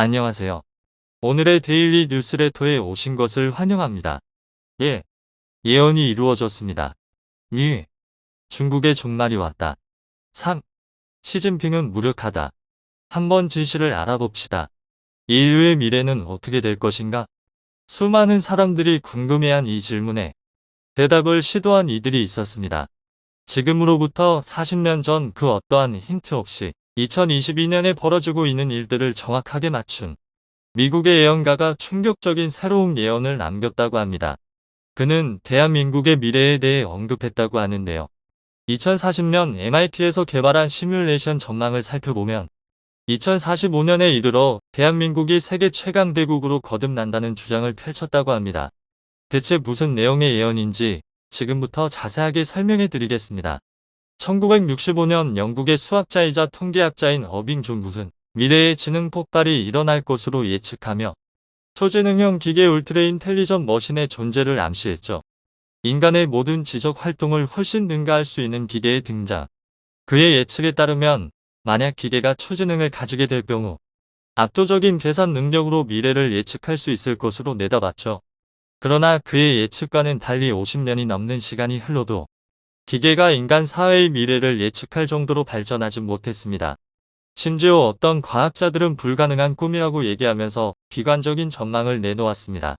안녕하세요. 오늘의 데일리 뉴스레터에 오신 것을 환영합니다. 예, 예언이 이루어졌습니다. 2. 중국의 종말이 왔다. 3. 시진핑은 무력하다. 한번 진실을 알아봅시다. 인류의 미래는 어떻게 될 것인가? 수많은 사람들이 궁금해한 이 질문에 대답을 시도한 이들이 있었습니다. 지금으로부터 40년 전 그 어떠한 힌트 없이 2022년에 벌어지고 있는 일들을 정확하게 맞춘 미국의 예언가가 충격적인 새로운 예언을 남겼다고 합니다. 그는 대한민국의 미래에 대해 언급했다고 하는데요. 2040년 MIT에서 개발한 시뮬레이션 전망을 살펴보면 2045년에 이르러 대한민국이 세계 최강 대국으로 거듭난다는 주장을 펼쳤다고 합니다. 대체 무슨 내용의 예언인지 지금부터 자세하게 설명해 드리겠습니다. 1965년 영국의 수학자이자 통계학자인 어빙 존 굿은 미래의 지능 폭발이 일어날 것으로 예측하며 초지능형 기계 울트라 인텔리전 머신의 존재를 암시했죠. 인간의 모든 지적 활동을 훨씬 능가할 수 있는 기계의 등장. 그의 예측에 따르면 만약 기계가 초지능을 가지게 될 경우 압도적인 계산 능력으로 미래를 예측할 수 있을 것으로 내다봤죠. 그러나 그의 예측과는 달리 50년이 넘는 시간이 흘러도 기계가 인간 사회의 미래를 예측할 정도로 발전하지 못했습니다. 심지어 어떤 과학자들은 불가능한 꿈이라고 얘기하면서 비관적인 전망을 내놓았습니다.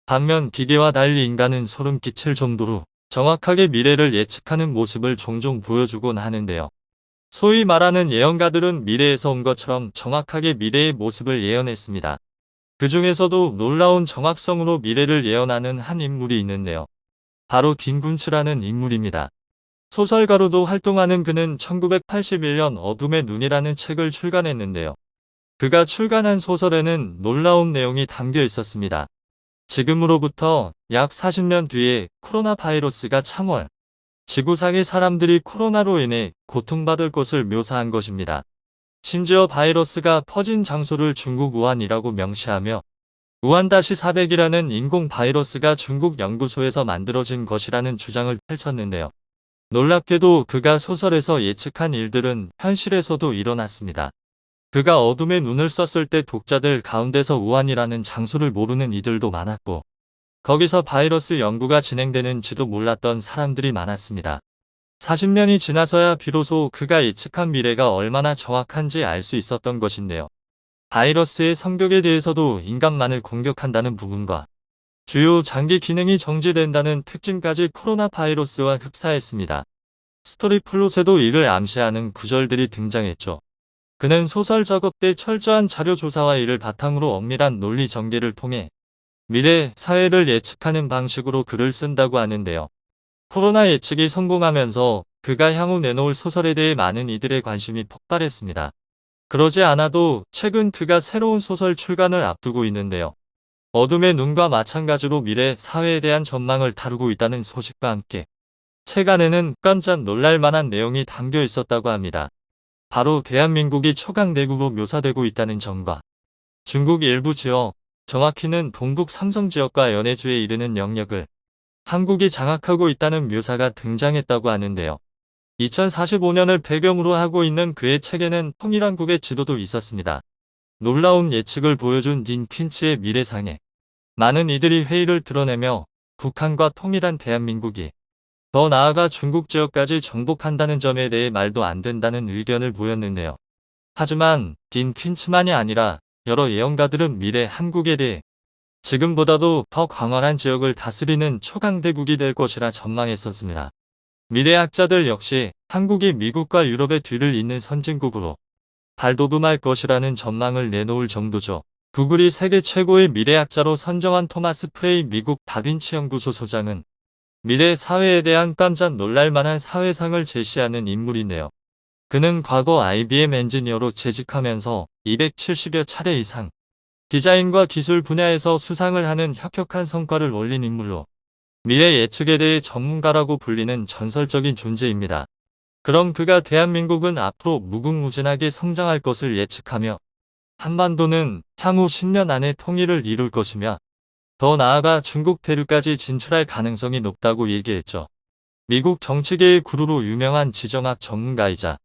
반면 기계와 달리 인간은 소름 끼칠 정도로 정확하게 미래를 예측하는 모습을 종종 보여주곤 하는데요. 소위 말하는 예언가들은 미래에서 온 것처럼 정확하게 미래의 모습을 예언했습니다. 그 중에서도 놀라운 정확성으로 미래를 예언하는 한 인물이 있는데요. 바로 딘 군츠라는 인물입니다. 소설가로도 활동하는 그는 1981년 어둠의 눈이라는 책을 출간했는데요. 그가 출간한 소설에는 놀라운 내용이 담겨 있었습니다. 지금으로부터 약 40년 뒤에 코로나 바이러스가 창궐, 지구상의 사람들이 코로나로 인해 고통받을 것을 묘사한 것입니다. 심지어 바이러스가 퍼진 장소를 중국 우한이라고 명시하며 우한-400이라는 인공 바이러스가 중국 연구소에서 만들어진 것이라는 주장을 펼쳤는데요. 놀랍게도 그가 소설에서 예측한 일들은 현실에서도 일어났습니다. 그가 어둠의 눈을 썼을 때 독자들 가운데서 우한이라는 장소를 모르는 이들도 많았고 거기서 바이러스 연구가 진행되는지도 몰랐던 사람들이 많았습니다. 40년이 지나서야 비로소 그가 예측한 미래가 얼마나 정확한지 알 수 있었던 것인데요. 바이러스의 성격에 대해서도 인간만을 공격한다는 부분과 주요 장기 기능이 정지된다는 특징까지 코로나 바이러스와 흡사했습니다. 스토리 플롯에도 이를 암시하는 구절들이 등장했죠. 그는 소설 작업 때 철저한 자료 조사와 이를 바탕으로 엄밀한 논리 전개를 통해 미래 사회를 예측하는 방식으로 글을 쓴다고 하는데요. 코로나 예측이 성공하면서 그가 향후 내놓을 소설에 대해 많은 이들의 관심이 폭발했습니다. 그러지 않아도 최근 그가 새로운 소설 출간을 앞두고 있는데요. 어둠의 눈과 마찬가지로 미래 사회에 대한 전망을 다루고 있다는 소식과 함께 책 안에는 깜짝 놀랄 만한 내용이 담겨 있었다고 합니다. 바로 대한민국이 초강대국으로 묘사되고 있다는 점과 중국 일부 지역, 정확히는 동북 삼성 지역과 연해주에 이르는 영역을 한국이 장악하고 있다는 묘사가 등장했다고 하는데요. 2045년을 배경으로 하고 있는 그의 책에는 통일한국의 지도도 있었습니다. 놀라운 예측을 보여준 딘 퀸츠의 미래상에 많은 이들이 회의를 드러내며 북한과 통일한 대한민국이 더 나아가 중국 지역까지 정복한다는 점에 대해 말도 안 된다는 의견을 보였는데요. 하지만 딘 퀸츠만이 아니라 여러 예언가들은 미래 한국에 대해 지금보다도 더 광활한 지역을 다스리는 초강대국이 될 것이라 전망했었습니다. 미래학자들 역시 한국이 미국과 유럽의 뒤를 잇는 선진국으로 발돋움할 것이라는 전망을 내놓을 정도죠. 구글이 세계 최고의 미래학자로 선정한 토마스 프레이 미국 다빈치 연구소 소장은 미래 사회에 대한 깜짝 놀랄만한 사회상을 제시하는 인물인데요. 그는 과거 IBM 엔지니어로 재직하면서 270여 차례 이상 디자인과 기술 분야에서 수상을 하는 혁혁한 성과를 올린 인물로 미래 예측에 대해 전문가라고 불리는 전설적인 존재입니다. 그럼 그가 대한민국은 앞으로 무궁무진하게 성장할 것을 예측하며 한반도는 향후 10년 안에 통일을 이룰 것이며 더 나아가 중국 대륙까지 진출할 가능성이 높다고 얘기했죠. 미국 정치계의 구루로 유명한 지정학 전문가이자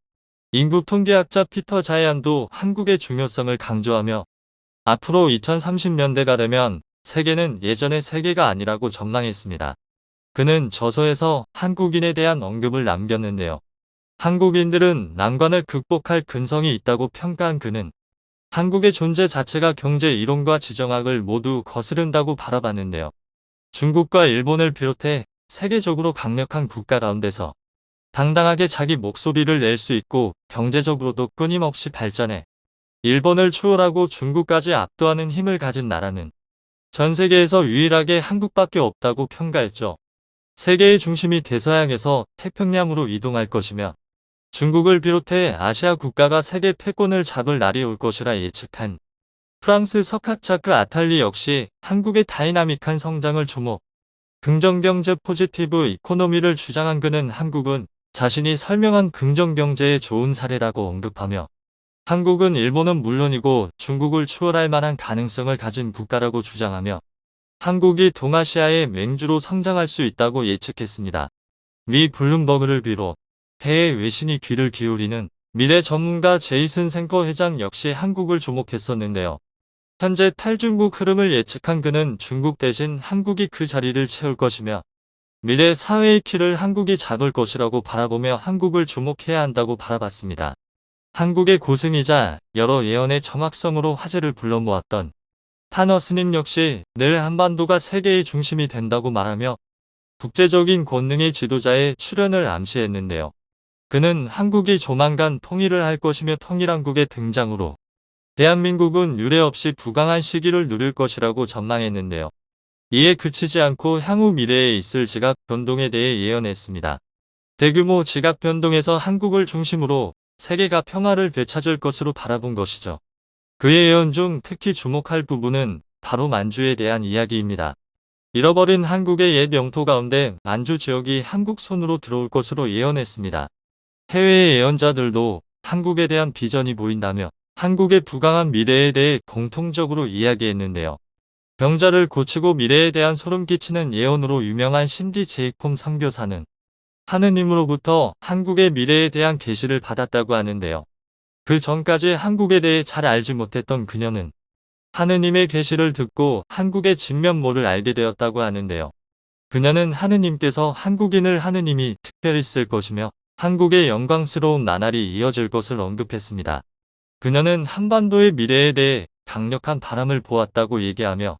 인구 통계학자 피터 자이안도 한국의 중요성을 강조하며 앞으로 2030년대가 되면 세계는 예전의 세계가 아니라고 전망했습니다. 그는 저서에서 한국인에 대한 언급을 남겼는데요. 한국인들은 난관을 극복할 근성이 있다고 평가한 그는 한국의 존재 자체가 경제 이론과 지정학을 모두 거스른다고 바라봤는데요. 중국과 일본을 비롯해 세계적으로 강력한 국가 가운데서 당당하게 자기 목소리를 낼 수 있고 경제적으로도 끊임없이 발전해 일본을 초월하고 중국까지 압도하는 힘을 가진 나라는 전 세계에서 유일하게 한국밖에 없다고 평가했죠. 세계의 중심이 대서양에서 태평양으로 이동할 것이며 중국을 비롯해 아시아 국가가 세계 패권을 잡을 날이 올 것이라 예측한 프랑스 석학자 그 아탈리 역시 한국의 다이나믹한 성장을 주목, 긍정경제 포지티브 이코노미를 주장한 그는 한국은 자신이 설명한 긍정경제의 좋은 사례라고 언급하며 한국은 일본은 물론이고 중국을 추월할 만한 가능성을 가진 국가라고 주장하며 한국이 동아시아의 맹주로 성장할 수 있다고 예측했습니다. 미 블룸버그를 비롯 해외 외신이 귀를 기울이는 미래 전문가 제이슨 생커 회장 역시 한국을 주목했었는데요. 현재 탈중국 흐름을 예측한 그는 중국 대신 한국이 그 자리를 채울 것이며 미래 사회의 키를 한국이 잡을 것이라고 바라보며 한국을 주목해야 한다고 바라봤습니다. 한국의 고승이자 여러 예언의 정확성으로 화제를 불러모았던 타너 스님 역시 늘 한반도가 세계의 중심이 된다고 말하며 국제적인 권능의 지도자의 출현을 암시했는데요. 그는 한국이 조만간 통일을 할 것이며 통일한국의 등장으로 대한민국은 유례없이 부강한 시기를 누릴 것이라고 전망했는데요. 이에 그치지 않고 향후 미래에 있을 지각 변동에 대해 예언했습니다. 대규모 지각 변동에서 한국을 중심으로 세계가 평화를 되찾을 것으로 바라본 것이죠. 그의 예언 중 특히 주목할 부분은 바로 만주에 대한 이야기입니다. 잃어버린 한국의 옛 영토 가운데 만주 지역이 한국 손으로 들어올 것으로 예언했습니다. 해외의 예언자들도 한국에 대한 비전이 보인다며 한국의 부강한 미래에 대해 공통적으로 이야기했는데요. 병자를 고치고 미래에 대한 소름 끼치는 예언으로 유명한 신디 제이콤 선교사는 하느님으로부터 한국의 미래에 대한 계시를 받았다고 하는데요. 그 전까지 한국에 대해 잘 알지 못했던 그녀는 하느님의 계시를 듣고 한국의 진면모를 알게 되었다고 하는데요. 그녀는 하느님께서 한국인을 하느님이 특별히 쓸 것이며 한국의 영광스러운 나날이 이어질 것을 언급했습니다. 그녀는 한반도의 미래에 대해 강력한 바람을 보았다고 얘기하며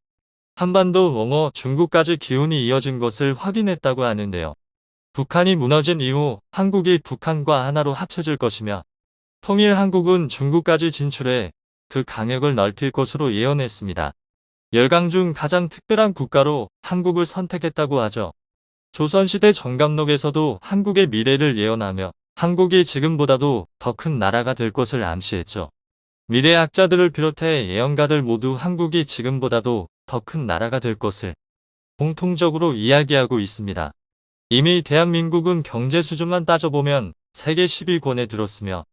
한반도 넘어 중국까지 기운이 이어진 것을 확인했다고 하는데요. 북한이 무너진 이후 한국이 북한과 하나로 합쳐질 것이며 통일 한국은 중국까지 진출해 그 강역을 넓힐 것으로 예언했습니다. 열강 중 가장 특별한 국가로 한국을 선택했다고 하죠. 조선시대 정감록에서도 한국의 미래를 예언하며 한국이 지금보다도 더 큰 나라가 될 것을 암시했죠. 미래학자들을 비롯해 예언가들 모두 한국이 지금보다도 더 큰 나라가 될 것을 공통적으로 이야기하고 있습니다. 이미 대한민국은 경제 수준만 따져보면 세계 10위권에 들었으며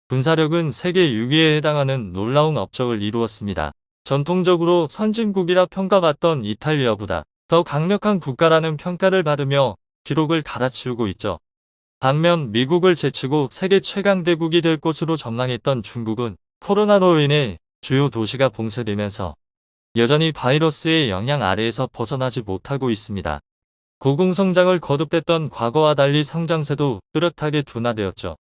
군사력은 세계 6위에 해당하는 놀라운 업적을 이루었습니다. 전통적으로 선진국이라 평가받던 이탈리아보다 더 강력한 국가라는 평가를 받으며 기록을 갈아치우고 있죠. 반면 미국을 제치고 세계 최강대국이 될 것으로 전망했던 중국은 코로나로 인해 주요 도시가 봉쇄되면서 여전히 바이러스의 영향 아래에서 벗어나지 못하고 있습니다. 고공성장을 거듭했던 과거와 달리 성장세도 뚜렷하게 둔화되었죠.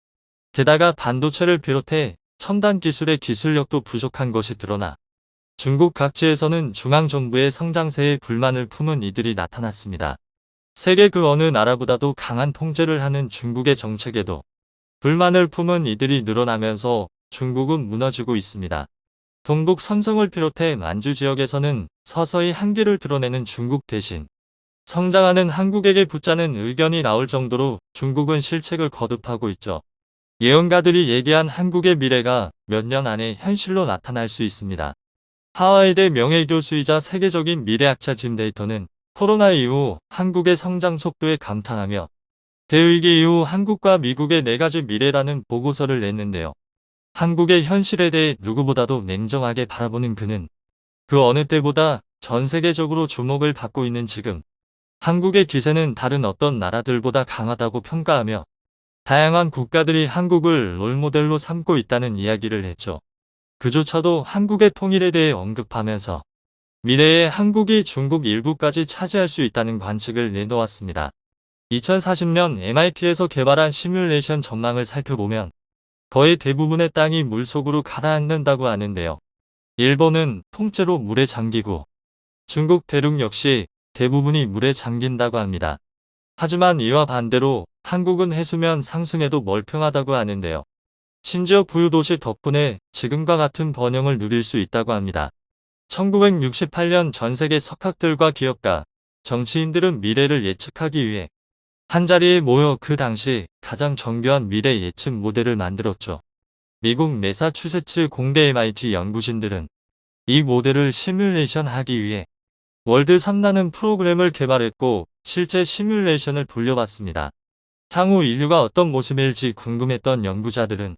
게다가 반도체를 비롯해 첨단 기술의 기술력도 부족한 것이 드러나 중국 각지에서는 중앙정부의 성장세에 불만을 품은 이들이 나타났습니다. 세계 그 어느 나라보다도 강한 통제를 하는 중국의 정책에도 불만을 품은 이들이 늘어나면서 중국은 무너지고 있습니다. 동북 삼성을 비롯해 만주 지역에서는 서서히 한계를 드러내는 중국 대신 성장하는 한국에게 붙자는 의견이 나올 정도로 중국은 실책을 거듭하고 있죠. 예언가들이 얘기한 한국의 미래가 몇 년 안에 현실로 나타날 수 있습니다. 하와이대 명예교수이자 세계적인 미래학자 짐 데이터는 코로나 이후 한국의 성장 속도에 감탄하며 대위기 이후 한국과 미국의 4가지 미래라는 보고서를 냈는데요. 한국의 현실에 대해 누구보다도 냉정하게 바라보는 그는 그 어느 때보다 전 세계적으로 주목을 받고 있는 지금 한국의 기세는 다른 어떤 나라들보다 강하다고 평가하며 다양한 국가들이 한국을 롤모델로 삼고 있다는 이야기를 했죠. 그조차도 한국의 통일에 대해 언급하면서 미래에 한국이 중국 일부까지 차지할 수 있다는 관측을 내놓았습니다. 2040년 MIT에서 개발한 시뮬레이션 전망을 살펴보면 거의 대부분의 땅이 물속으로 가라앉는다고 하는데요. 일본은 통째로 물에 잠기고 중국 대륙 역시 대부분이 물에 잠긴다고 합니다. 하지만 이와 반대로 한국은 해수면 상승에도 멀쩡하다고 하는데요. 심지어 부유도시 덕분에 지금과 같은 번영을 누릴 수 있다고 합니다. 1968년 전 세계 석학들과 기업가, 정치인들은 미래를 예측하기 위해 한자리에 모여 그 당시 가장 정교한 미래 예측 모델을 만들었죠. 미국 매사추세츠 공대 MIT 연구진들은 이 모델을 시뮬레이션하기 위해 월드 3라는 프로그램을 개발했고 실제 시뮬레이션을 돌려봤습니다. 향후 인류가 어떤 모습일지 궁금했던 연구자들은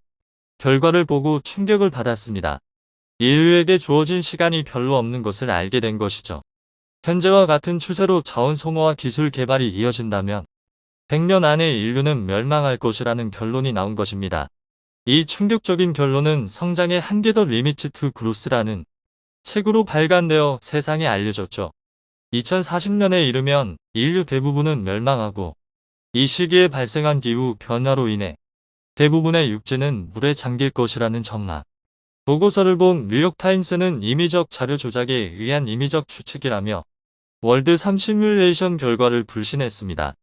결과를 보고 충격을 받았습니다. 인류에게 주어진 시간이 별로 없는 것을 알게 된 것이죠. 현재와 같은 추세로 자원 소모와 기술 개발이 이어진다면 100년 안에 인류는 멸망할 것이라는 결론이 나온 것입니다. 이 충격적인 결론은 성장의 한계 더 리미트 투 그로스라는 책으로 발간되어 세상에 알려졌죠. 2040년에 이르면 인류 대부분은 멸망하고 이 시기에 발생한 기후 변화로 인해 대부분의 육지는 물에 잠길 것이라는 전망. 보고서를 본 뉴욕타임스는 임의적 자료 조작에 의한 임의적 추측이라며 월드 3 시뮬레이션 결과를 불신했습니다.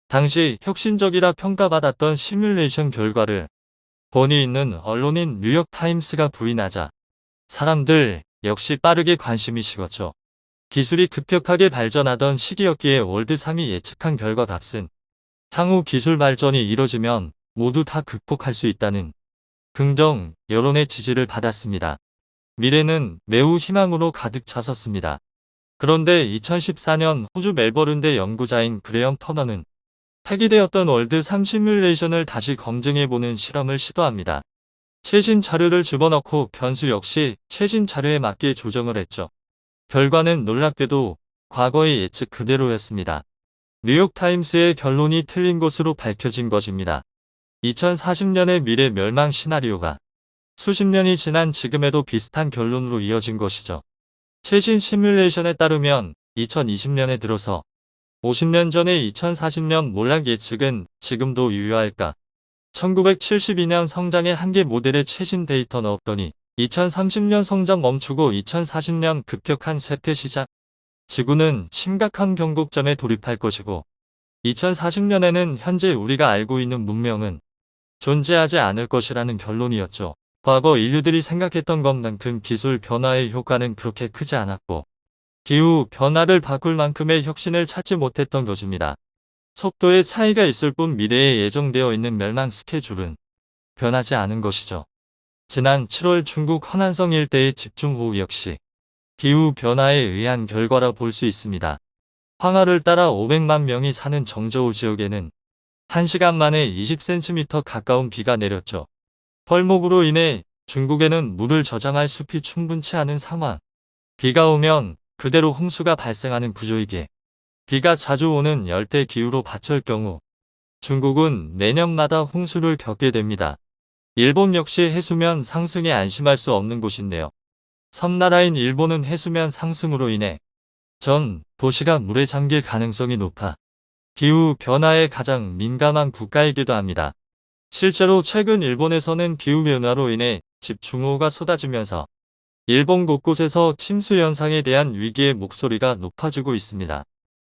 당시 혁신적이라 평가받았던 시뮬레이션 결과를 권위 있는 언론인 뉴욕타임스가 부인하자 사람들 역시 빠르게 관심이 식었죠. 기술이 급격하게 발전하던 시기였기에 월드 3이 예측한 결과 값은 향후 기술 발전이 이뤄지면 모두 다 극복할 수 있다는 긍정 여론의 지지를 받았습니다. 미래는 매우 희망으로 가득 찼었습니다. 그런데 2014년 호주 멜버른대 연구자인 그레엄 터너는 폐기되었던 월드 3 시뮬레이션을 다시 검증해보는 실험을 시도합니다. 최신 자료를 집어넣고 변수 역시 최신 자료에 맞게 조정을 했죠. 결과는 놀랍게도 과거의 예측 그대로였습니다. 뉴욕타임스의 결론이 틀린 것으로 밝혀진 것입니다. 2040년의 미래 멸망 시나리오가 수십 년이 지난 지금에도 비슷한 결론으로 이어진 것이죠. 최신 시뮬레이션에 따르면 2020년에 들어서 50년 전의 2040년 몰락 예측은 지금도 유효할까? 1972년 성장의 한계 모델의 최신 데이터 넣었더니 2030년 성장 멈추고 2040년 급격한 쇠퇴 시작. 지구는 심각한 경곡점에 돌입할 것이고 2040년에는 현재 우리가 알고 있는 문명은 존재하지 않을 것이라는 결론이었죠. 과거 인류들이 생각했던 것만큼 기술 변화의 효과는 그렇게 크지 않았고 기후 변화를 바꿀 만큼의 혁신을 찾지 못했던 것입니다. 속도의 차이가 있을 뿐 미래에 예정되어 있는 멸망 스케줄은 변하지 않은 것이죠. 지난 7월 중국 허난성 일대의 집중호우 역시 기후 변화에 의한 결과라 볼 수 있습니다. 황하를 따라 500만 명이 사는 정저우 지역에는 1시간 만에 20cm 가까운 비가 내렸죠. 펄목으로 인해 중국에는 물을 저장할 숲이 충분치 않은 상황. 비가 오면 그대로 홍수가 발생하는 구조이기에 비가 자주 오는 열대 기후로 받칠 경우 중국은 매년마다 홍수를 겪게 됩니다. 일본 역시 해수면 상승에 안심할 수 없는 곳인데요. 섬나라인 일본은 해수면 상승으로 인해 전 도시가 물에 잠길 가능성이 높아 기후 변화에 가장 민감한 국가이기도 합니다. 실제로 최근 일본에서는 기후변화로 인해 집중호우가 쏟아지면서 일본 곳곳에서 침수 현상에 대한 위기의 목소리가 높아지고 있습니다.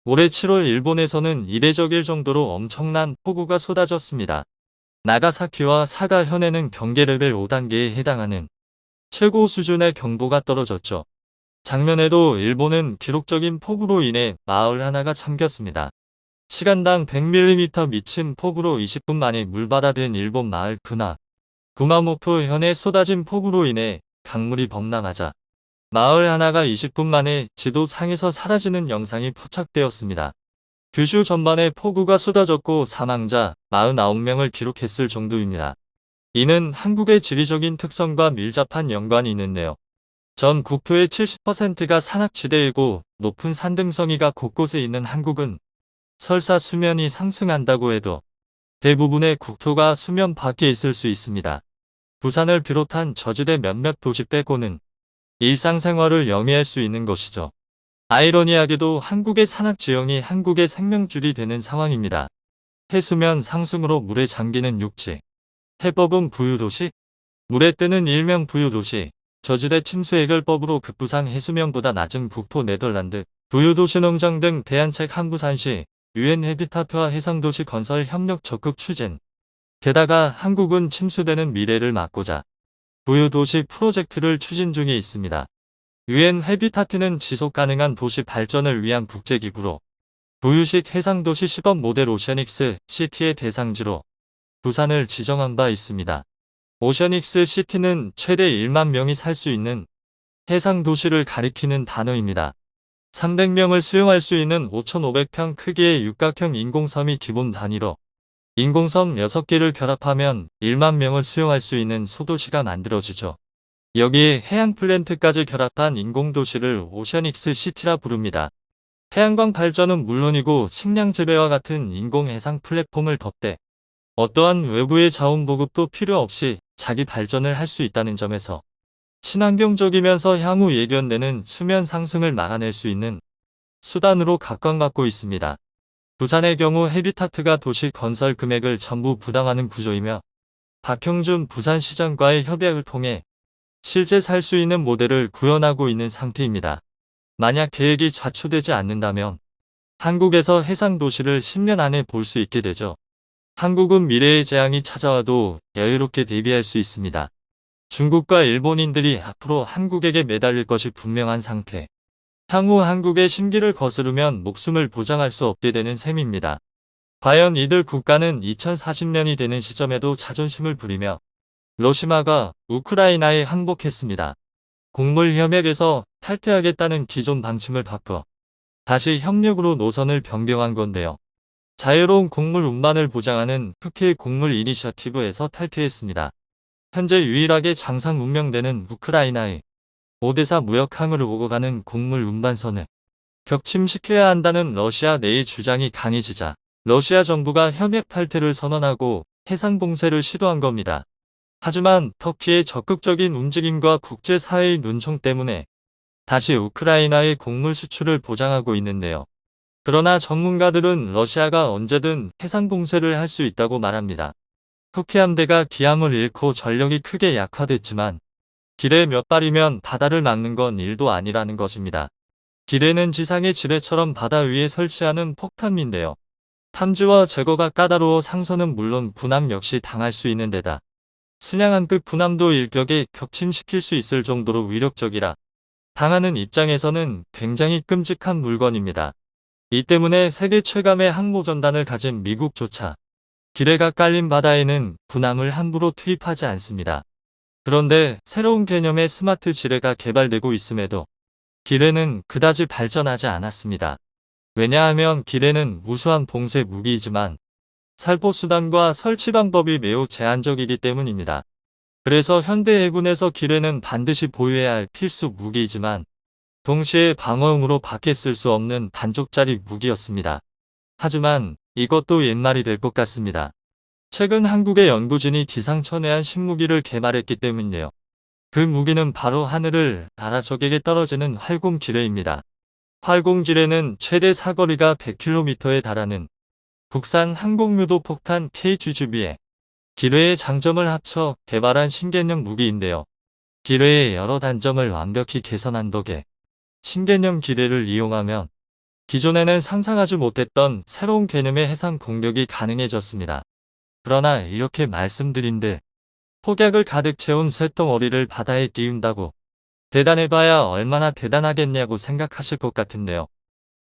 올해 7월 일본에서는 이례적일 정도로 엄청난 폭우가 쏟아졌습니다. 나가사키와 사가 현에는 경계 레벨 5단계에 해당하는 최고 수준의 경보가 떨어졌죠. 작년에도 일본은 기록적인 폭우로 인해 마을 하나가 잠겼습니다. 시간당 100mm 미친 폭우로 20분 만에 물바다된 일본 마을 그나 구마모토 현에 쏟아진 폭우로 인해 강물이 범람하자 마을 하나가 20분 만에 지도 상에서 사라지는 영상이 포착되었습니다. 규슈 전반에 폭우가 쏟아졌고 사망자 49명을 기록했을 정도입니다. 이는 한국의 지리적인 특성과 밀접한 연관이 있는데요. 전 국토의 70%가 산악지대이고 높은 산등성이가 곳곳에 있는 한국은 설사 수면이 상승한다고 해도 대부분의 국토가 수면 밖에 있을 수 있습니다. 부산을 비롯한 저지대 몇몇 도시 빼고는 일상생활을 영위할 수 있는 것이죠. 아이러니하게도 한국의 산악지형이 한국의 생명줄이 되는 상황입니다. 해수면 상승으로 물에 잠기는 육지. 해법은 부유도시. 물에 뜨는 일명 부유도시. 저지대 침수 해결법으로 급부상 해수면보다 낮은 국토 네덜란드, 부유도시 농장 등 대안책 한부산시, UN 해비타트와 해상도시 건설 협력 적극 추진. 게다가 한국은 침수되는 미래를 막고자 부유도시 프로젝트를 추진 중에 있습니다. UN 해비타트는 지속가능한 도시 발전을 위한 국제기구로 부유식 해상도시 시범 모델 오션익스 시티의 대상지로 부산을 지정한 바 있습니다. 오션익스 시티는 최대 1만 명이 살 수 있는 해상도시를 가리키는 단어입니다. 300명을 수용할 수 있는 5,500평 크기의 육각형 인공섬이 기본 단위로 인공섬 6개를 결합하면 1만 명을 수용할 수 있는 소도시가 만들어지죠. 여기에 해양 플랜트까지 결합한 인공도시를 오션익스 시티라 부릅니다. 태양광 발전은 물론이고 식량 재배와 같은 인공 해상 플랫폼을 덧대 어떠한 외부의 자원 보급도 필요 없이 자기 발전을 할 수 있다는 점에서 친환경적이면서 향후 예견되는 수면 상승을 막아낼 수 있는 수단으로 각광받고 있습니다. 부산의 경우 해비타트가 도시 건설 금액을 전부 부담하는 구조이며 박형준 부산시장과의 협약을 통해 실제 살 수 있는 모델을 구현하고 있는 상태입니다. 만약 계획이 좌초되지 않는다면 한국에서 해상도시를 10년 안에 볼 수 있게 되죠. 한국은 미래의 재앙이 찾아와도 여유롭게 대비할 수 있습니다. 중국과 일본인들이 앞으로 한국에게 매달릴 것이 분명한 상태. 향후 한국의 심기를 거스르면 목숨을 보장할 수 없게 되는 셈입니다. 과연 이들 국가는 2040년이 되는 시점에도 자존심을 부리며 러시아가 우크라이나에 항복했습니다. 곡물 협약에서 탈퇴하겠다는 기존 방침을 바꿔 다시 협력으로 노선을 변경한 건데요. 자유로운 곡물 운반을 보장하는 흑해 곡물 이니셔티브에서 탈퇴했습니다. 현재 유일하게 장상 운명되는 우크라이나의 오데사 무역항으로 오고 가는 곡물 운반선을 격침시켜야 한다는 러시아 내의 주장이 강해지자 러시아 정부가 협약 탈퇴를 선언하고 해상 봉쇄를 시도한 겁니다. 하지만 터키의 적극적인 움직임과 국제사회의 눈총 때문에 다시 우크라이나의 곡물 수출을 보장하고 있는데요. 그러나 전문가들은 러시아가 언제든 해상 봉쇄를 할 수 있다고 말합니다. 터키 함대가 기함을 잃고 전력이 크게 약화됐지만 기뢰 몇 발이면 바다를 막는 건 일도 아니라는 것입니다. 기뢰는 지상의 지뢰처럼 바다 위에 설치하는 폭탄인데요. 탐지와 제거가 까다로워 상선은 물론 군함 역시 당할 수 있는 데다 순양함급 군함도 일격에 격침시킬 수 있을 정도로 위력적이라 당하는 입장에서는 굉장히 끔찍한 물건입니다. 이 때문에 세계 최강의 항모전단을 가진 미국조차 기뢰가 깔린 바다에는 군함을 함부로 투입하지 않습니다. 그런데 새로운 개념의 스마트 지뢰가 개발되고 있음에도 기뢰는 그다지 발전하지 않았습니다. 왜냐하면 기뢰는 우수한 봉쇄 무기이지만 살포 수단과 설치 방법이 매우 제한적이기 때문입니다. 그래서 현대 해군에서 기뢰는 반드시 보유해야 할 필수 무기이지만 동시에 방어용으로 밖에 쓸 수 없는 반쪽짜리 무기였습니다. 하지만 이것도 옛말이 될 것 같습니다. 최근 한국의 연구진이 기상천외한 신무기를 개발했기 때문이에요. 그 무기는 바로 하늘을 날아 적에게 떨어지는 활공 기뢰입니다. 활공 기뢰는 최대 사거리가 100km에 달하는 국산 항공유도 폭탄 KGB에 기뢰의 장점을 합쳐 개발한 신개념 무기인데요. 기뢰의 여러 단점을 완벽히 개선한 덕에 신개념 기뢰를 이용하면 기존에는 상상하지 못했던 새로운 개념의 해상 공격이 가능해졌습니다. 그러나 이렇게 말씀드린들 폭약을 가득 채운 쇳덩어리를 바다에 띄운다고 대단해봐야 얼마나 대단하겠냐고 생각하실 것 같은데요.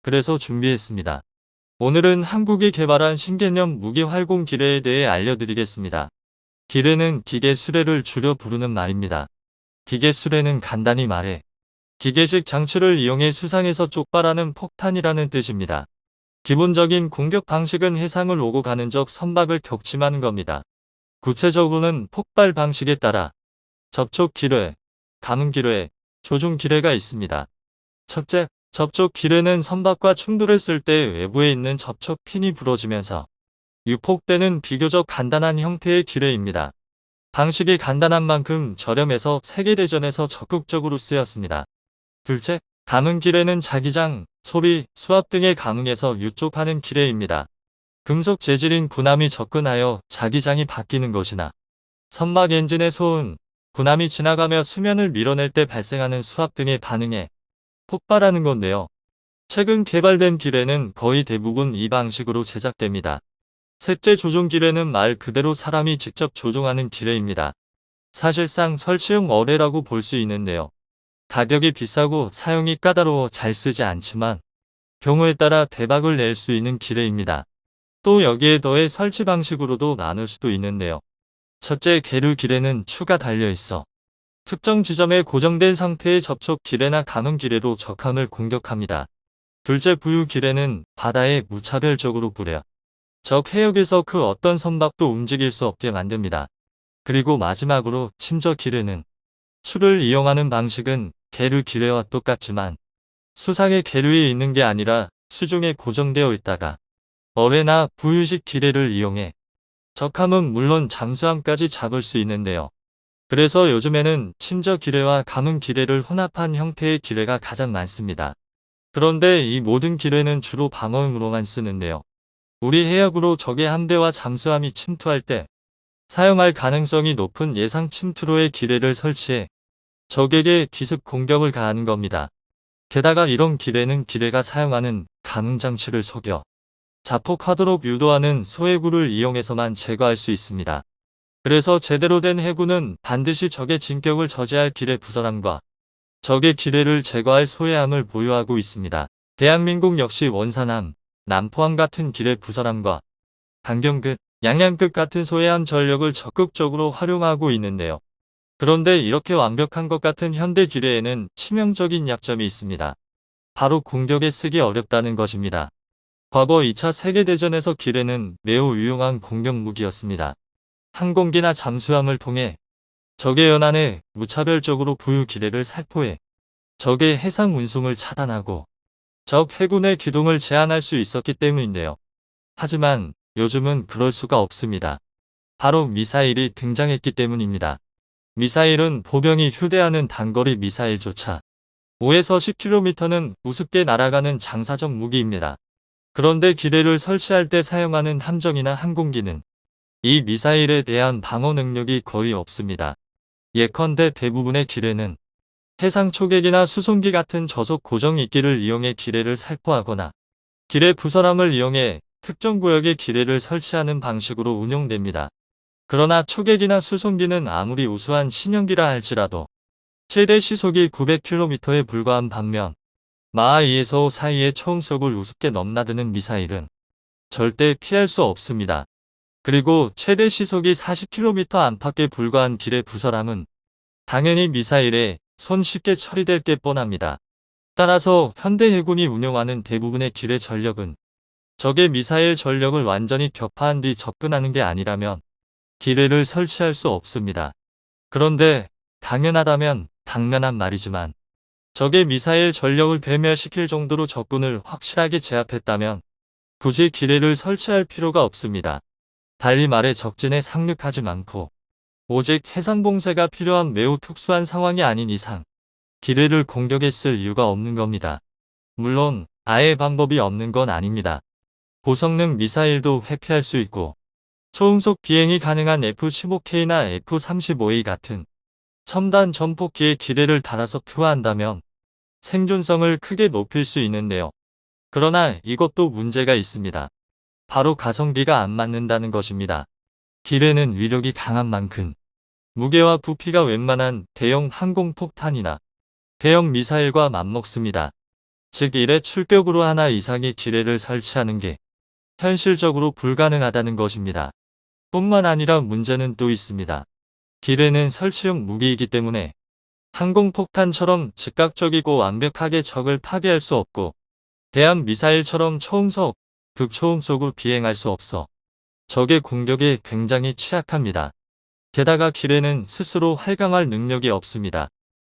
그래서 준비했습니다. 오늘은 한국이 개발한 신개념 무기 활공 기뢰에 대해 알려드리겠습니다. 기뢰는 기계 수레를 줄여 부르는 말입니다. 기계 수레는 간단히 말해 기계식 장치를 이용해 수상에서 쪽발하는 폭탄이라는 뜻입니다. 기본적인 공격 방식은 해상을 오고 가는 적 선박을 격침하는 겁니다. 구체적으로는 폭발 방식에 따라 접촉 기뢰, 감응 기뢰, 조종 기뢰가 있습니다. 첫째, 접촉 기뢰는 선박과 충돌했을 때 외부에 있는 접촉 핀이 부러지면서 유폭되는 비교적 간단한 형태의 기뢰입니다. 방식이 간단한 만큼 저렴해서 세계대전에서 적극적으로 쓰였습니다. 둘째, 감응 기뢰는 자기장, 소리, 수압 등에 감응해서 유촉하는 기뢰입니다. 금속 재질인 군함이 접근하여 자기장이 바뀌는 것이나 선박 엔진의 소음, 군함이 지나가며 수면을 밀어낼 때 발생하는 수압 등에 반응해 폭발하는 건데요. 최근 개발된 기뢰는 거의 대부분 이 방식으로 제작됩니다. 셋째, 조종 기뢰는 말 그대로 사람이 직접 조종하는 기뢰입니다. 사실상 설치용 어뢰라고 볼 수 있는데요. 가격이 비싸고 사용이 까다로워 잘 쓰지 않지만 경우에 따라 대박을 낼 수 있는 기뢰입니다. 또 여기에 더해 설치 방식으로도 나눌 수도 있는데요. 첫째, 계류 기뢰는 추가 달려있어 특정 지점에 고정된 상태의 접촉 기뢰나 감응 기뢰로 적함을 공격합니다. 둘째, 부유 기뢰는 바다에 무차별적으로 뿌려 적 해역에서 그 어떤 선박도 움직일 수 없게 만듭니다. 그리고 마지막으로 침저 기뢰는 추를 이용하는 방식은 계류 기뢰와 똑같지만 수상의 계류에 있는 게 아니라 수중에 고정되어 있다가 어뢰나 부유식 기뢰를 이용해 적함은 물론 잠수함까지 잡을 수 있는데요. 그래서 요즘에는 침저 기뢰와 감응 기뢰를 혼합한 형태의 기뢰가 가장 많습니다. 그런데 이 모든 기뢰는 주로 방어용으로만 쓰는데요. 우리 해역으로 적의 함대와 잠수함이 침투할 때 사용할 가능성이 높은 예상 침투로의 기뢰를 설치해 적에게 기습 공격을 가하는 겁니다. 게다가 이런 기뢰는 기뢰가 사용하는 감응 장치를 속여 자폭하도록 유도하는 소해구를 이용해서만 제거할 수 있습니다. 그래서 제대로 된 해구는 반드시 적의 진격을 저지할 기뢰 부설함과 적의 기뢰를 제거할 소해함을 보유하고 있습니다. 대한민국 역시 원산함, 남포함 같은 기뢰 부설함과 강경급, 양양급 같은 소해함 전력을 적극적으로 활용하고 있는데요. 그런데 이렇게 완벽한 것 같은 현대 기뢰에는 치명적인 약점이 있습니다. 바로 공격에 쓰기 어렵다는 것입니다. 과거 2차 세계대전에서 기뢰는 매우 유용한 공격 무기였습니다. 항공기나 잠수함을 통해 적의 연안에 무차별적으로 부유 기뢰를 살포해 적의 해상 운송을 차단하고 적 해군의 기동을 제한할 수 있었기 때문인데요. 하지만 요즘은 그럴 수가 없습니다. 바로 미사일이 등장했기 때문입니다. 미사일은 보병이 휴대하는 단거리 미사일조차 5에서 10km는 우습게 날아가는 장사적 무기입니다. 그런데 기뢰를 설치할 때 사용하는 함정이나 항공기는 이 미사일에 대한 방어 능력이 거의 없습니다. 예컨대 대부분의 기뢰는 해상 초계기나 수송기 같은 저속 고정 이끼를 이용해 기뢰를 살포하거나 기뢰 부설함을 이용해 특정 구역에 기뢰를 설치하는 방식으로 운용됩니다. 그러나 초계기나 수송기는 아무리 우수한 신형기라 할지라도 최대 시속이 900km에 불과한 반면 마하 2에서 5 사이의 초음속을 우습게 넘나드는 미사일은 절대 피할 수 없습니다. 그리고 최대 시속이 40km 안팎에 불과한 기뢰 부설함은 당연히 미사일에 손쉽게 처리될 게 뻔합니다. 따라서 현대 해군이 운용하는 대부분의 기뢰 전력은 적의 미사일 전력을 완전히 격파한 뒤 접근하는 게 아니라면 기뢰를 설치할 수 없습니다. 그런데 당연하다면 당연한 말이지만 적의 미사일 전력을 괴멸시킬 정도로 적군을 확실하게 제압했다면 굳이 기뢰를 설치할 필요가 없습니다. 달리 말해 적진에 상륙하지 않고 오직 해상봉쇄가 필요한 매우 특수한 상황이 아닌 이상 기뢰를 공격에 쓸 이유가 없는 겁니다. 물론 아예 방법이 없는 건 아닙니다. 고성능 미사일도 회피할 수 있고 초음속 비행이 가능한 F-15K나 F-35A 같은 첨단 전폭기에 기뢰를 달아서 투하한다면 생존성을 크게 높일 수 있는데요. 그러나 이것도 문제가 있습니다. 바로 가성비가 안 맞는다는 것입니다. 기뢰는 위력이 강한 만큼 무게와 부피가 웬만한 대형 항공폭탄이나 대형 미사일과 맞먹습니다. 즉 1회 출격으로 하나 이상의 기뢰를 설치하는 게 현실적으로 불가능하다는 것입니다. 뿐만 아니라 문제는 또 있습니다. 기뢰는 설치용 무기이기 때문에 항공폭탄처럼 즉각적이고 완벽하게 적을 파괴할 수 없고 대한 미사일처럼 초음속, 극초음속으로 비행할 수 없어 적의 공격에 굉장히 취약합니다. 게다가 기뢰는 스스로 활강할 능력이 없습니다.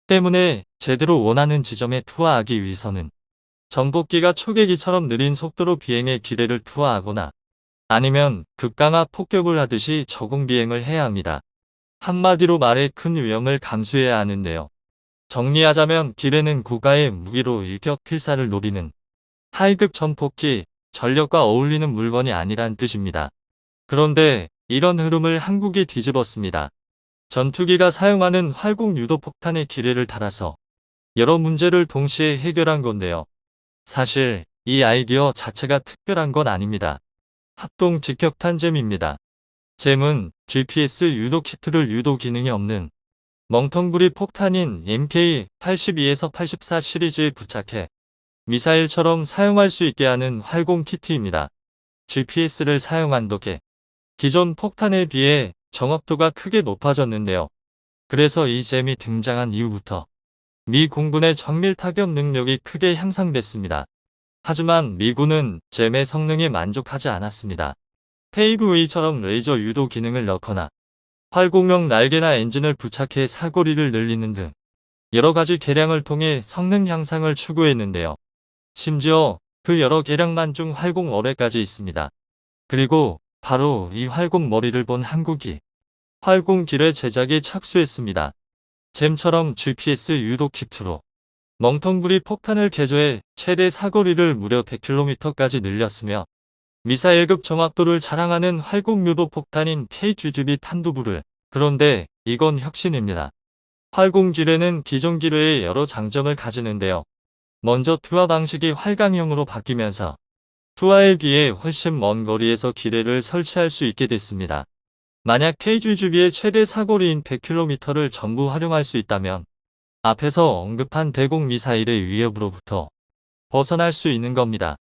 때문에 제대로 원하는 지점에 투하하기 위해서는 전폭기가 초계기처럼 느린 속도로 비행해 기뢰를 투하하거나 아니면 급강하 폭격을 하듯이 저공 비행을 해야 합니다. 한마디로 말해 큰 위험을 감수해야 하는데요. 정리하자면 기뢰는 고가의 무기로 일격 필살을 노리는 하이급 전폭기, 전력과 어울리는 물건이 아니란 뜻입니다. 그런데 이런 흐름을 한국이 뒤집었습니다. 전투기가 사용하는 활공 유도 폭탄에 기뢰를 달아서 여러 문제를 동시에 해결한 건데요. 사실 이 아이디어 자체가 특별한 건 아닙니다. 합동 직격탄 잼입니다. 잼은 GPS 유도 키트를 유도 기능이 없는 멍텅구리 폭탄인 MK82에서 84 시리즈에 부착해 미사일처럼 사용할 수 있게 하는 활공 키트입니다. GPS를 사용한 덕에 기존 폭탄에 비해 정확도가 크게 높아졌는데요. 그래서 이 잼이 등장한 이후부터 미 공군의 정밀 타격 능력이 크게 향상됐습니다. 하지만 미군은 잼의 성능에 만족하지 않았습니다. 페이브웨이처럼 레이저 유도 기능을 넣거나 활공형 날개나 엔진을 부착해 사거리를 늘리는 등 여러 가지 개량을 통해 성능 향상을 추구했는데요. 심지어 그 여러 개량만 중 활공 어뢰까지 있습니다. 그리고 바로 이 활공 머리를 본 한국이 활공 기뢰 제작에 착수했습니다. 잼처럼 GPS 유도 키트로 멍텅구리 폭탄을 개조해 최대 사거리를 무려 100km까지 늘렸으며 미사일급 정확도를 자랑하는 활공 유도 폭탄인 KGB 탄두부를 그런데 이건 혁신입니다. 활공 기뢰는 기존 기뢰의 여러 장점을 가지는데요. 먼저 투하 방식이 활강형으로 바뀌면서 투하에 비해 훨씬 먼 거리에서 기뢰를 설치할 수 있게 됐습니다. 만약 KGB의 최대 사거리인 100km를 전부 활용할 수 있다면 앞에서 언급한 대공 미사일의 위협으로부터 벗어날 수 있는 겁니다.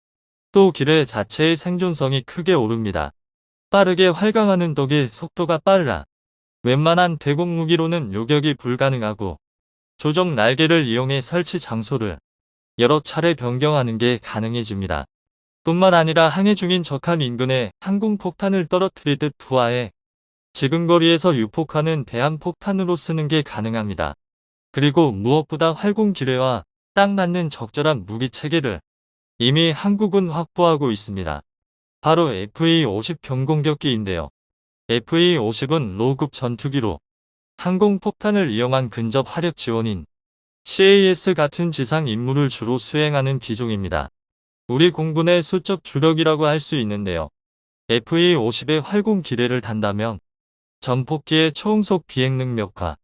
또 기뢰 자체의 생존성이 크게 오릅니다. 빠르게 활강하는 덕에 속도가 빨라 웬만한 대공 무기로는 요격이 불가능하고 조정 날개를 이용해 설치 장소를 여러 차례 변경하는 게 가능해집니다. 뿐만 아니라 항해 중인 적한 인근에 항공폭탄을 떨어뜨리듯 투하해 지근거리에서 유폭하는 대함폭탄으로 쓰는 게 가능합니다. 그리고 무엇보다 활공 기뢰와 딱 맞는 적절한 무기 체계를 이미 한국은 확보하고 있습니다. 바로 FA-50 경공격기인데요. FA-50은 로급 전투기로 항공폭탄을 이용한 근접 화력 지원인 CAS 같은 지상 임무를 주로 수행하는 기종입니다. 우리 공군의 수적 주력이라고 할 수 있는데요. FA-50의 활공 기뢰를 단다면 전폭기의 초음속 비행 능력과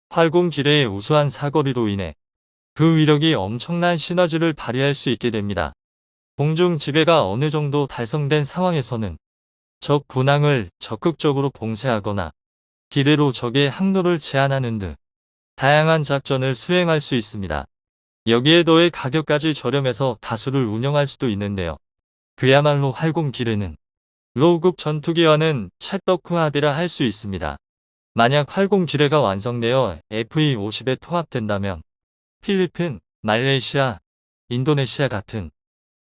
활공 기뢰의 우수한 사거리로 인해 그 위력이 엄청난 시너지를 발휘할 수 있게 됩니다. 공중 지배가 어느 정도 달성된 상황에서는 적 군항을 적극적으로 봉쇄하거나 기뢰로 적의 항로를 제한하는 등 다양한 작전을 수행할 수 있습니다. 여기에 더해 가격까지 저렴해서 다수를 운영할 수도 있는데요. 그야말로 활공 기뢰는 로우급 전투기와는 찰떡궁합이라 할 수 있습니다. 만약 활공 기뢰가 완성되어 FA-50에 통합된다면 필리핀, 말레이시아, 인도네시아 같은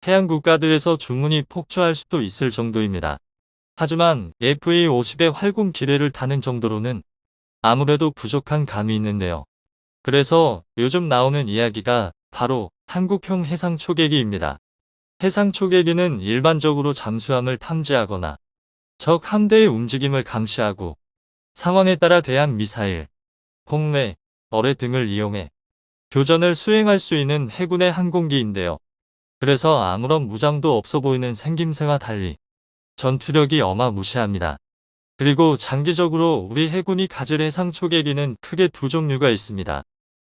해양 국가들에서 주문이 폭주할 수도 있을 정도입니다. 하지만 FA-50의 활공 기뢰를 다는 정도로는 아무래도 부족한 감이 있는데요. 그래서 요즘 나오는 이야기가 바로 한국형 해상 초계기입니다. 해상 초계기는 일반적으로 잠수함을 탐지하거나 적 함대의 움직임을 감시하고 상황에 따라 대한 미사일, 폭뢰, 어뢰 등을 이용해 교전을 수행할 수 있는 해군의 항공기인데요. 그래서 아무런 무장도 없어 보이는 생김새와 달리 전투력이 어마무시합니다. 그리고 장기적으로 우리 해군이 가질 해상 초계기는 크게 두 종류가 있습니다.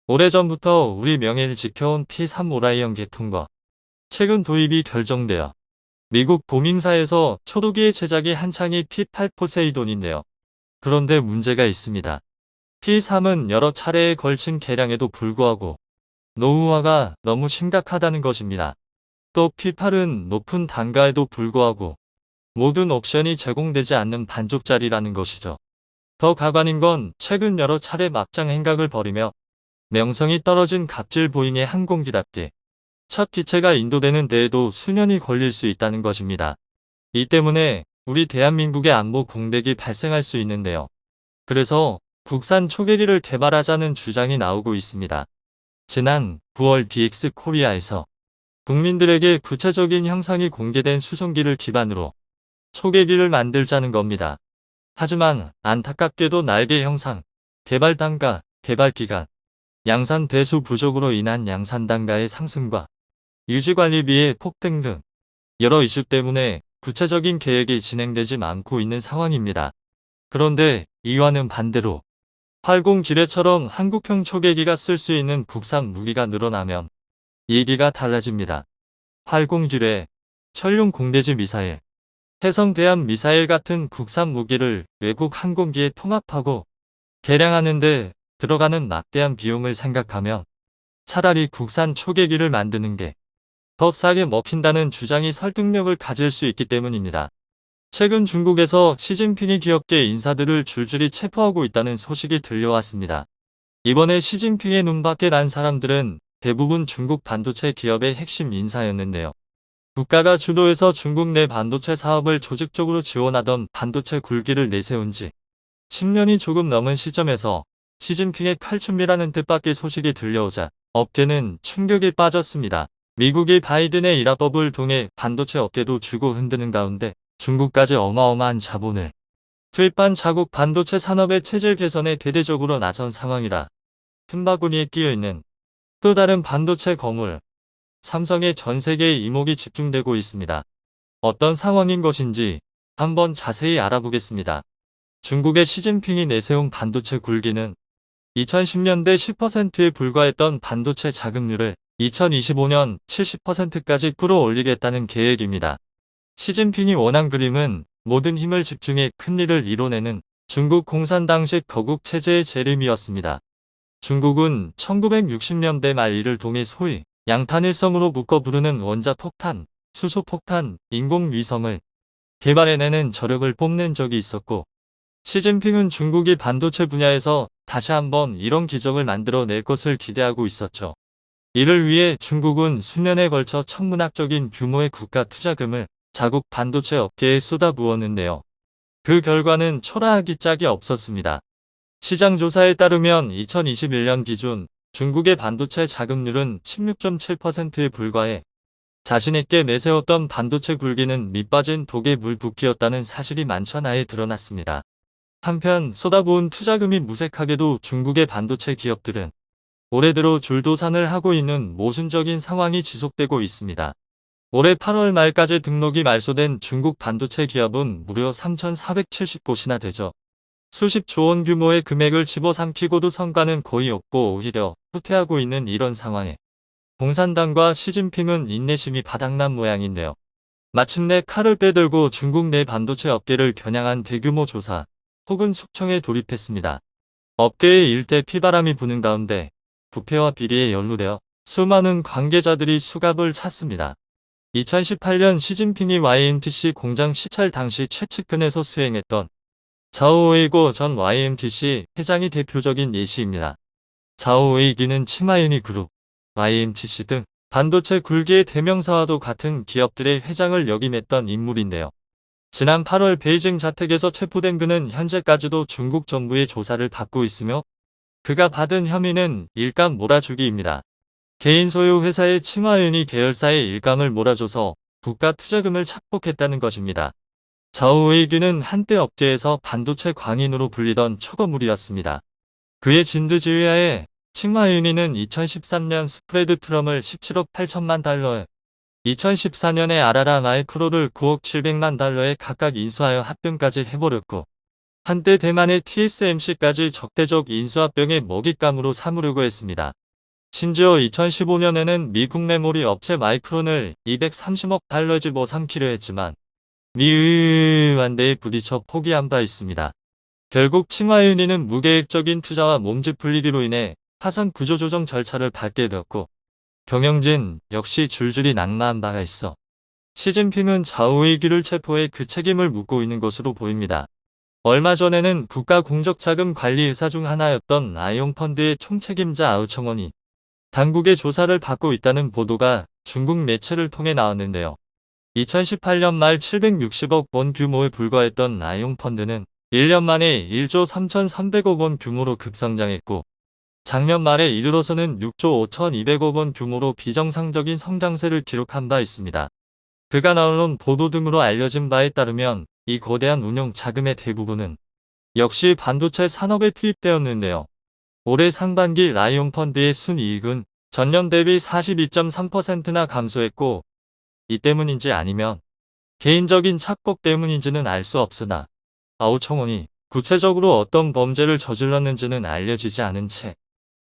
오래전부터 우리 명예를 지켜온 P-3 오라이언 계통과 최근 도입이 결정되어 미국 보밍사에서 초도기의 제작이 한창이 P-8 포세이돈인데요. 그런데 문제가 있습니다. P-3은 여러 차례에 걸친 개량에도 불구하고 노후화가 너무 심각하다는 것입니다. 또 P-8은 높은 단가에도 불구하고 모든 옵션이 제공되지 않는 반쪽짜리라는 것이죠. 더 가관인 건 최근 여러 차례 막장 행각을 벌이며 명성이 떨어진 갑질 보잉의 항공기답게 첫 기체가 인도되는 데에도 수년이 걸릴 수 있다는 것입니다. 이 때문에 우리 대한민국의 안보 공백이 발생할 수 있는데요. 그래서 국산 초계기를 개발하자는 주장이 나오고 있습니다. 지난 9월 DX 코리아에서 국민들에게 구체적인 형상이 공개된 수송기를 기반으로 초계기를 만들자는 겁니다. 하지만 안타깝게도 날개 형상, 개발 단가, 개발 기간, 양산 배수 부족으로 인한 양산 단가의 상승과 유지관리비의 폭등 등 여러 이슈 때문에 구체적인 계획이 진행되지 않고 있는 상황입니다. 그런데 이와는 반대로 80 기뢰처럼 한국형 초계기가 쓸 수 있는 국산 무기가 늘어나면 얘기가 달라집니다. 80 기뢰, 천룡 공대지 미사일, 해성 대함 미사일 같은 국산 무기를 외국 항공기에 통합하고 개량하는 데 들어가는 막대한 비용을 생각하면 차라리 국산 초계기를 만드는 게 더 싸게 먹힌다는 주장이 설득력을 가질 수 있기 때문입니다. 최근 중국에서 시진핑이 기업계 인사들을 줄줄이 체포하고 있다는 소식이 들려왔습니다. 이번에 시진핑의 눈밖에 난 사람들은 대부분 중국 반도체 기업의 핵심 인사였는데요. 국가가 주도해서 중국 내 반도체 사업을 조직적으로 지원하던 반도체 굴기를 내세운 지 10년이 조금 넘은 시점에서 시진핑의 칼춤이라는 뜻밖의 소식이 들려오자 업계는 충격에 빠졌습니다. 미국이 바이든의 일화법을 통해 반도체 업계도 주고 흔드는 가운데 중국까지 어마어마한 자본을 투입한 자국 반도체 산업의 체질 개선에 대대적으로 나선 상황이라 틈바구니에 끼어있는 또 다른 반도체 거물, 삼성의 전 세계의 이목이 집중되고 있습니다. 어떤 상황인 것인지 한번 자세히 알아보겠습니다. 중국의 시진핑이 내세운 반도체 굴기는 2010년대 10%에 불과했던 반도체 자금률을 2025년 70%까지 끌어올리겠다는 계획입니다. 시진핑이 원한 그림은 모든 힘을 집중해 큰일을 이뤄내는 중국 공산당식 거국 체제의 재림이었습니다. 중국은 1960년대 말 이를 통해 소위 양탄일성으로 묶어 부르는 원자폭탄, 수소폭탄, 인공위성을 개발해내는 저력을 뽐낸 적이 있었고 시진핑은 중국이 반도체 분야에서 다시 한번 이런 기적을 만들어낼 것을 기대하고 있었죠. 이를 위해 중국은 수년에 걸쳐 천문학적인 규모의 국가 투자금을 자국 반도체 업계에 쏟아부었는데요. 그 결과는 초라하기 짝이 없었습니다. 시장조사에 따르면 2021년 기준 중국의 반도체 자금률은 16.7%에 불과해 자신있게 내세웠던 반도체 굴기는 밑빠진 독에 물 붓기였다는 사실이 만천하에 드러났습니다. 한편 쏟아부은 투자금이 무색하게도 중국의 반도체 기업들은 올해 들어 줄도산을 하고 있는 모순적인 상황이 지속되고 있습니다. 올해 8월 말까지 등록이 말소된 중국 반도체 기업은 무려 3,470곳이나 되죠. 수십조 원 규모의 금액을 집어삼키고도 성과는 거의 없고 오히려 후퇴하고 있는 이런 상황에 공산당과 시진핑은 인내심이 바닥난 모양인데요. 마침내 칼을 빼들고 중국 내 반도체 업계를 겨냥한 대규모 조사 혹은 숙청에 돌입했습니다. 업계의 일대 피바람이 부는 가운데 부패와 비리에 연루되어 수많은 관계자들이 수갑을 찼습니다. 2018년 시진핑이 YMTC 공장 시찰 당시 최측근에서 수행했던 자오웨이고 전 YMTC 회장이 대표적인 예시입니다. 자오웨이기는 치마유니 그룹, YMTC 등 반도체 굴기의 대명사와도 같은 기업들의 회장을 역임했던 인물인데요. 지난 8월 베이징 자택에서 체포된 그는 현재까지도 중국 정부의 조사를 받고 있으며 그가 받은 혐의는 일감 몰아주기입니다. 개인 소유 회사의 치마유니 계열사의 일감을 몰아줘서 국가 투자금을 착복했다는 것입니다. 자오웨이기는 한때 업계에서 반도체 광인으로 불리던 초거물이었습니다. 그의 진두지휘하에 치마유니는 2013년 스프레드 트럼을 17억 8천만 달러에 2014년에 아라라 마이크로를 9억 7백만 달러에 각각 인수하여 합병까지 해버렸고 한때 대만의 TSMC까지 적대적 인수합병의 먹잇감으로 삼으려고 했습니다. 심지어 2015년에는 미국 메모리 업체 마이크론을 230억 달러 집어삼키려 했지만 미의 반대에 부딪혀 포기한 바 있습니다. 결국 치마유니는 무계획적인 투자와 몸집 분리기로 인해 파산 구조조정 절차를 밟게 되었고 경영진 역시 줄줄이 낙마한 바가 있어 시진핑은 자오웨이기를 체포해 그 책임을 묻고 있는 것으로 보입니다. 얼마 전에는 국가공적자금 관리의사 중 하나였던 아이용펀드의 총책임자 아우청원이 당국의 조사를 받고 있다는 보도가 중국 매체를 통해 나왔는데요. 2018년 말 760억 원 규모에 불과했던 아이용펀드는 1년 만에 1조 3,300억 원 규모로 급성장했고 작년 말에 이르러서는 6조 5,200억 원 규모로 비정상적인 성장세를 기록한 바 있습니다. 그가 나온 보도 등으로 알려진 바에 따르면 이 거대한 운용 자금의 대부분은 역시 반도체 산업에 투입되었는데요. 올해 상반기 라이온 펀드의 순이익은 전년 대비 42.3%나 감소했고, 이 때문인지 아니면 개인적인 착복 때문인지는 알 수 없으나 아우청원이 구체적으로 어떤 범죄를 저질렀는지는 알려지지 않은 채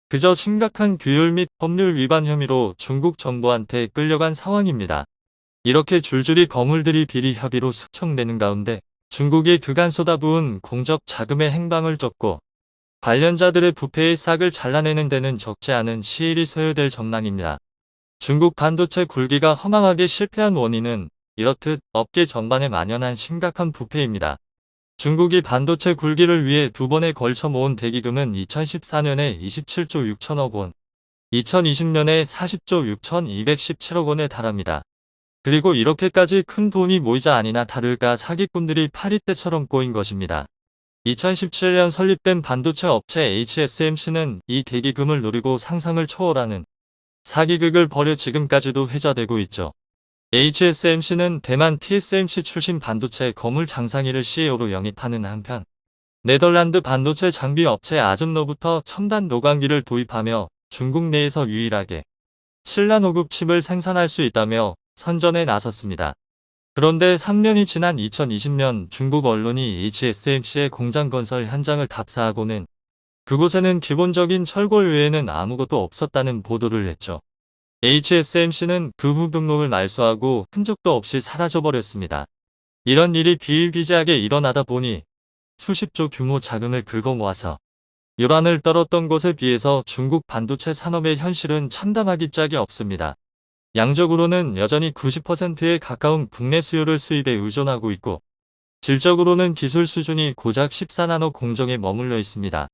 그저 심각한 규율 및 법률 위반 혐의로 중국 정부한테 끌려간 상황입니다. 이렇게 줄줄이 거물들이 비리 협의로 숙청되는 가운데 중국이 그간 쏟아부은 공적 자금의 행방을 쫓고 관련자들의 부패의 싹을 잘라내는 데는 적지 않은 시일이 소요될 전망입니다. 중국 반도체 굴기가 허망하게 실패한 원인은 이렇듯 업계 전반에 만연한 심각한 부패입니다. 중국이 반도체 굴기를 위해 두 번에 걸쳐 모은 대기금은 2014년에 27조 6천억 원, 2020년에 40조 6,217억 원에 달합니다. 그리고 이렇게까지 큰 돈이 모이자 아니나 다를까 사기꾼들이 파리떼처럼 꼬인 것입니다. 2017년 설립된 반도체 업체 HSMC는 이 대기금을 노리고 상상을 초월하는 사기극을 벌여 지금까지도 회자되고 있죠. HSMC는 대만 TSMC 출신 반도체 거물 장상희를 CEO로 영입하는 한편 네덜란드 반도체 장비 업체 아즘로부터 첨단 노광기를 도입하며 중국 내에서 유일하게 7나노급 칩을 생산할 수 있다며 선전에 나섰습니다. 그런데 3년이 지난 2020년 중국 언론이 HSMC의 공장 건설 현장을 답사하고는 그곳에는 기본적인 철골 외에는 아무것도 없었다는 보도를 했죠. HSMC는 그 후 등록을 말소하고 흔적도 없이 사라져버렸습니다. 이런 일이 비일비재하게 일어나다 보니 수십조 규모 자금을 긁어 모아서 요란을 떨었던 것에 비해서 중국 반도체 산업의 현실은 참담하기 짝이 없습니다. 양적으로는 여전히 90%에 가까운 국내 수요를 수입에 의존하고 있고 질적으로는 기술 수준이 고작 14나노 공정에 머물러 있습니다.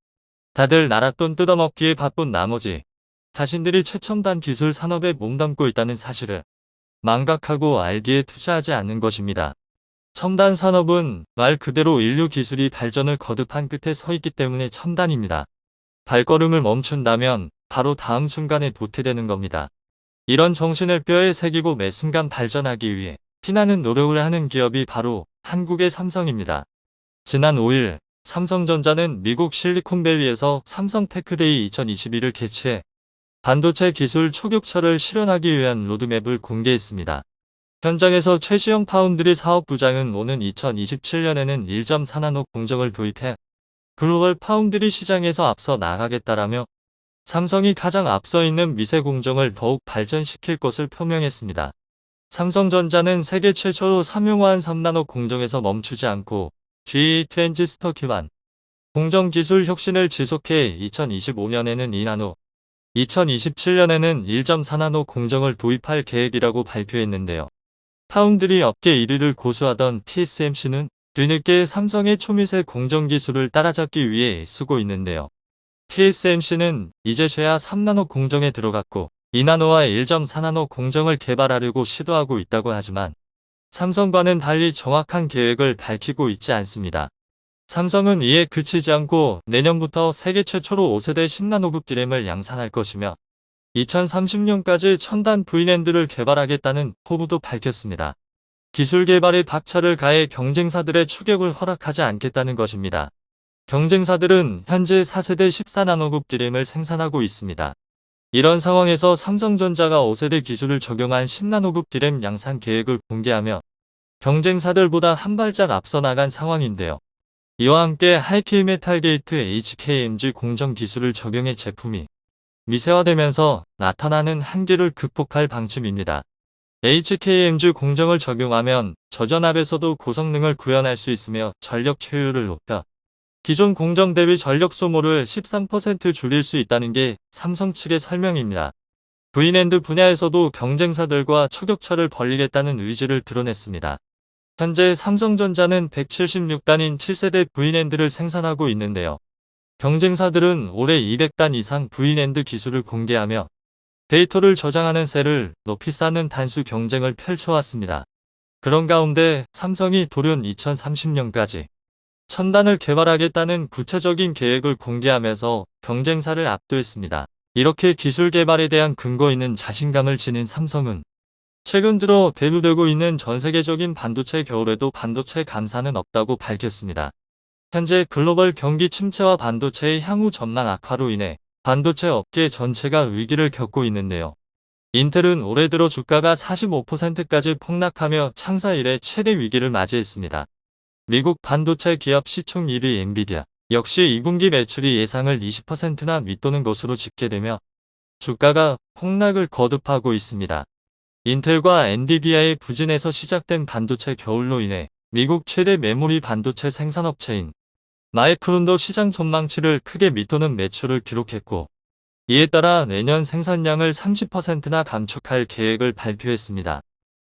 다들 나랏돈 뜯어먹기에 바쁜 나머지 자신들이 최첨단 기술 산업에 몸담고 있다는 사실을 망각하고 알기에 투자하지 않는 것입니다. 첨단 산업은 말 그대로 인류 기술이 발전을 거듭한 끝에 서 있기 때문에 첨단입니다. 발걸음을 멈춘다면 바로 다음 순간에 도태되는 겁니다. 이런 정신을 뼈에 새기고 매 순간 발전하기 위해 피나는 노력을 하는 기업이 바로 한국의 삼성입니다. 지난 5일 삼성전자는 미국 실리콘밸리에서 삼성 테크데이 2021을 개최해 반도체 기술 초격차를 실현하기 위한 로드맵을 공개했습니다. 현장에서 최시영 파운드리 사업부장은 오는 2027년에는 1.4나노 공정을 도입해 글로벌 파운드리 시장에서 앞서 나가겠다라며 삼성이 가장 앞서 있는 미세 공정을 더욱 발전시킬 것을 표명했습니다. 삼성전자는 세계 최초로 삼용화한 3나노 공정에서 멈추지 않고 GE 트랜지스터 기반 공정 기술 혁신을 지속해 2025년에는 2나노, 2027년에는 1.4나노 공정을 도입할 계획이라고 발표했는데요. 파운드리 업계 1위를 고수하던 TSMC는 뒤늦게 삼성의 초미세 공정 기술을 따라잡기 위해 쓰고 있는데요. TSMC는 이제서야 3나노 공정에 들어갔고 2나노와 1.4나노 공정을 개발하려고 시도하고 있다고 하지만 삼성과는 달리 정확한 계획을 밝히고 있지 않습니다. 삼성은 이에 그치지 않고 내년부터 세계 최초로 5세대 10나노급 D램을 양산할 것이며 2030년까지 첨단 V낸드를 개발하겠다는 포부도 밝혔습니다. 기술 개발에 박차를 가해 경쟁사들의 추격을 허락하지 않겠다는 것입니다. 경쟁사들은 현재 4세대 14나노급 D램을 생산하고 있습니다. 이런 상황에서 삼성전자가 5세대 기술을 적용한 10나노급 D램 양산 계획을 공개하며 경쟁사들보다 한 발짝 앞서 나간 상황인데요. 이와 함께 하이케이 메탈 게이트 HKMG 공정 기술을 적용해 제품이 미세화되면서 나타나는 한계를 극복할 방침입니다. HKMG 공정을 적용하면 저전압에서도 고성능을 구현할 수 있으며 전력 효율을 높여 기존 공정 대비 전력 소모를 13% 줄일 수 있다는 게 삼성 측의 설명입니다. V낸드 분야에서도 경쟁사들과 초격차를 벌이겠다는 의지를 드러냈습니다. 현재 삼성전자는 176단인 7세대 V낸드를 생산하고 있는데요. 경쟁사들은 올해 200단 이상 V낸드 기술을 공개하며 데이터를 저장하는 셀을 높이 쌓는 단수 경쟁을 펼쳐왔습니다. 그런 가운데 삼성이 돌연 2030년까지 1000단을 개발하겠다는 구체적인 계획을 공개하면서 경쟁사를 압도했습니다. 이렇게 기술 개발에 대한 근거 있는 자신감을 지닌 삼성은 최근 들어 대두되고 있는 전 세계적인 반도체 겨울에도 반도체 감사는 없다고 밝혔습니다. 현재 글로벌 경기 침체와 반도체의 향후 전망 악화로 인해 반도체 업계 전체가 위기를 겪고 있는데요. 인텔은 올해 들어 주가가 45%까지 폭락하며 창사 이래 최대 위기를 맞이했습니다. 미국 반도체 기업 시총 1위 엔비디아 역시 2분기 매출이 예상을 20%나 밑도는 것으로 집계되며 주가가 폭락을 거듭하고 있습니다. 인텔과 엔비디아의 부진에서 시작된 반도체 겨울로 인해 미국 최대 메모리 반도체 생산업체인 마이크론도 시장 전망치를 크게 밑도는 매출을 기록했고, 이에 따라 내년 생산량을 30%나 감축할 계획을 발표했습니다.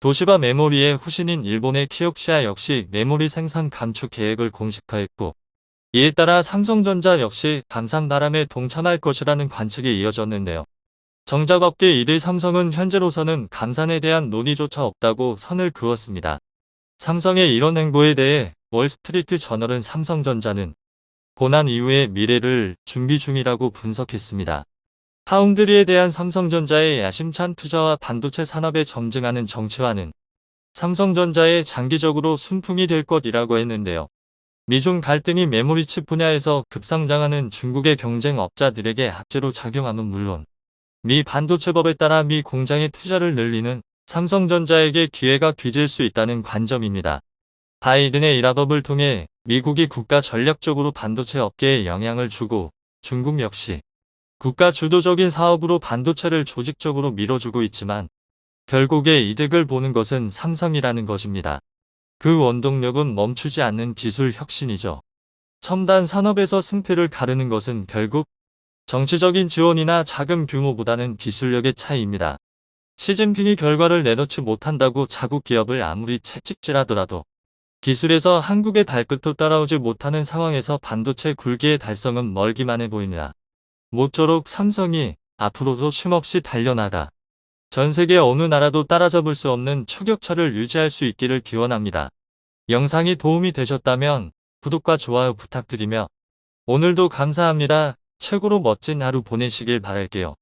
도시바 메모리의 후신인 일본의 키옥시아 역시 메모리 생산 감축 계획을 공식화했고, 이에 따라 삼성전자 역시 감산바람에 동참할 것이라는 관측이 이어졌는데요. 정작 업계 1위 삼성은 현재로서는 감산에 대한 논의조차 없다고 선을 그었습니다. 삼성의 이런 행보에 대해 월스트리트 저널은 삼성전자는 고난 이후의 미래를 준비 중이라고 분석했습니다. 파운드리에 대한 삼성전자의 야심찬 투자와 반도체 산업에 점증하는 정치화는 삼성전자의 장기적으로 순풍이 될 것이라고 했는데요. 미중 갈등이 메모리 칩 분야에서 급성장하는 중국의 경쟁업자들에게 악재로 작용함은 물론 미 반도체법에 따라 미 공장의 투자를 늘리는 삼성전자에게 기회가 뒤질 수 있다는 관점입니다. 바이든의 일합업을 통해 미국이 국가 전략적으로 반도체 업계에 영향을 주고 중국 역시 국가 주도적인 사업으로 반도체를 조직적으로 밀어주고 있지만 결국에 이득을 보는 것은 삼성이라는 것입니다. 그 원동력은 멈추지 않는 기술 혁신이죠. 첨단 산업에서 승패를 가르는 것은 결국 정치적인 지원이나 자금 규모보다는 기술력의 차이입니다. 시진핑이 결과를 내놓지 못한다고 자국 기업을 아무리 채찍질하더라도 기술에서 한국의 발끝도 따라오지 못하는 상황에서 반도체 굴기의 달성은 멀기만 해 보입니다. 모쪼록 삼성이 앞으로도 쉼없이 달려나가 전 세계 어느 나라도 따라잡을 수 없는 초격차를 유지할 수 있기를 기원합니다. 영상이 도움이 되셨다면 구독과 좋아요 부탁드리며 오늘도 감사합니다. 최고로 멋진 하루 보내시길 바랄게요.